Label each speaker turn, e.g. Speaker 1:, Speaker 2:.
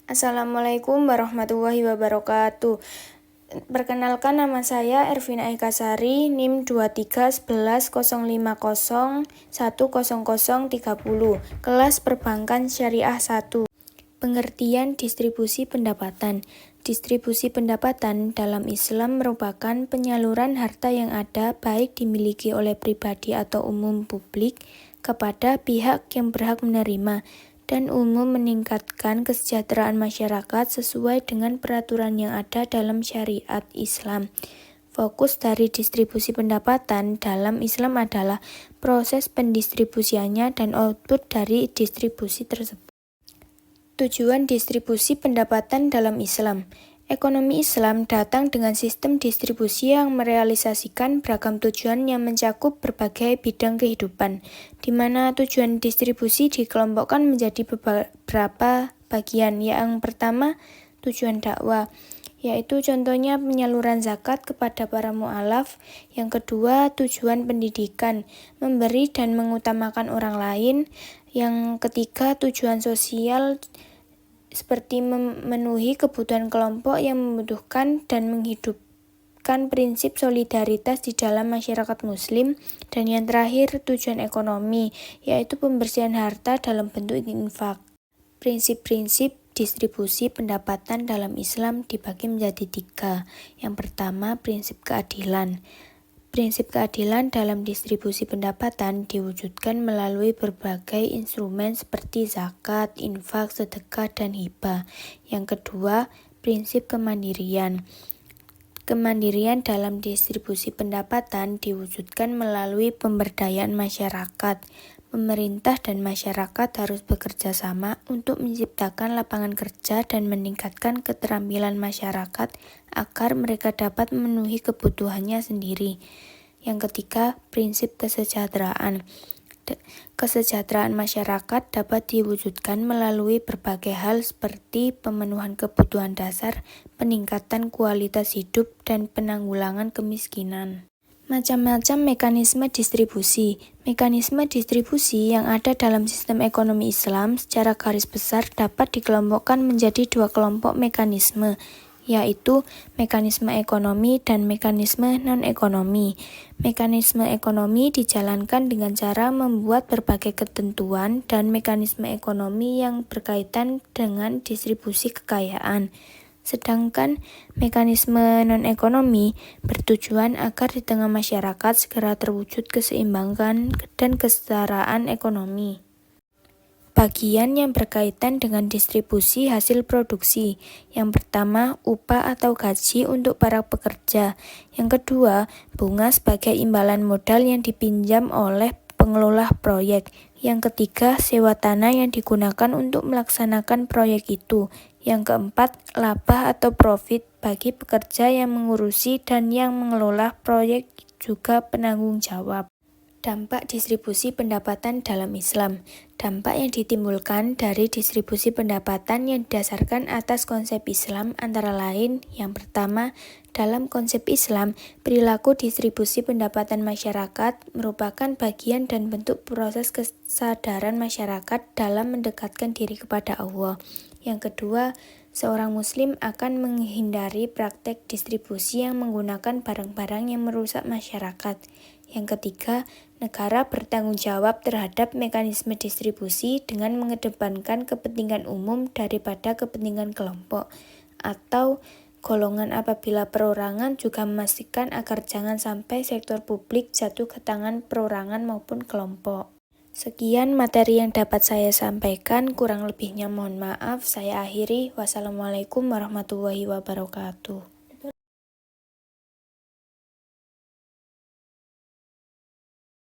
Speaker 1: Assalamualaikum warahmatullahi wabarakatuh. Perkenalkan, nama saya Ervina Eka Sari, NIM 231105010030, kelas Perbankan Syariah 1. Pengertian distribusi pendapatan. Distribusi pendapatan dalam Islam merupakan penyaluran harta yang ada baik dimiliki oleh pribadi atau umum publik kepada pihak yang berhak menerima dan umum meningkatkan kesejahteraan masyarakat sesuai dengan peraturan yang ada dalam syariat Islam. Fokus dari distribusi pendapatan dalam Islam adalah proses pendistribusiannya dan output dari distribusi tersebut. Tujuan distribusi pendapatan dalam Islam. Ekonomi Islam datang dengan sistem distribusi yang merealisasikan beragam tujuan yang mencakup berbagai bidang kehidupan, di mana tujuan distribusi dikelompokkan menjadi beberapa bagian. Yang pertama, tujuan dakwah, yaitu contohnya penyaluran zakat kepada para mu'alaf. Yang kedua, tujuan pendidikan, memberi dan mengutamakan orang lain. Yang ketiga, tujuan sosial, seperti memenuhi kebutuhan kelompok yang membutuhkan dan menghidupkan prinsip solidaritas di dalam masyarakat muslim. Dan yang terakhir, tujuan ekonomi, yaitu pembersihan harta dalam bentuk infak. Prinsip-prinsip distribusi pendapatan dalam Islam dibagi menjadi 3. Yang pertama, prinsip keadilan. Prinsip keadilan dalam distribusi pendapatan diwujudkan melalui berbagai instrumen seperti zakat, infak, sedekah, dan hibah. Yang kedua, prinsip kemandirian. Kemandirian dalam distribusi pendapatan diwujudkan melalui pemberdayaan masyarakat. Pemerintah dan masyarakat harus bekerja sama untuk menciptakan lapangan kerja dan meningkatkan keterampilan masyarakat agar mereka dapat memenuhi kebutuhannya sendiri. Yang ketiga, prinsip kesejahteraan. Kesejahteraan masyarakat dapat diwujudkan melalui berbagai hal seperti pemenuhan kebutuhan dasar, peningkatan kualitas hidup, dan penanggulangan kemiskinan. Macam-macam mekanisme distribusi. Mekanisme distribusi yang ada dalam sistem ekonomi Islam secara garis besar dapat dikelompokkan menjadi 2 kelompok mekanisme, yaitu mekanisme ekonomi dan mekanisme non-ekonomi. Mekanisme ekonomi dijalankan dengan cara membuat berbagai ketentuan dan mekanisme ekonomi yang berkaitan dengan distribusi kekayaan. Sedangkan mekanisme non-ekonomi bertujuan agar di tengah masyarakat segera terwujud keseimbangan dan kesetaraan ekonomi. Bagian yang berkaitan dengan distribusi hasil produksi. Yang pertama, upah atau gaji untuk para pekerja. Yang kedua, bunga sebagai imbalan modal yang dipinjam oleh pengelola proyek. Yang ketiga, sewa tanah yang digunakan untuk melaksanakan proyek itu. Yang keempat, laba atau profit bagi pekerja yang mengurusi dan yang mengelola proyek juga penanggung jawab. Dampak distribusi pendapatan dalam Islam. Dampak yang ditimbulkan dari distribusi pendapatan yang didasarkan atas konsep Islam antara lain: yang pertama, dalam konsep Islam, perilaku distribusi pendapatan masyarakat merupakan bagian dan bentuk proses kesadaran masyarakat dalam mendekatkan diri kepada Allah. Yang kedua, seorang muslim akan menghindari praktek distribusi yang menggunakan barang-barang yang merusak masyarakat. Yang ketiga, negara bertanggung jawab terhadap mekanisme distribusi dengan mengedepankan kepentingan umum daripada kepentingan kelompok atau golongan. Apabila perorangan juga memastikan agar jangan sampai sektor publik jatuh ke tangan perorangan maupun kelompok. Sekian materi yang dapat saya sampaikan, kurang lebihnya mohon maaf. Saya akhiri. Wassalamualaikum warahmatullahi wabarakatuh.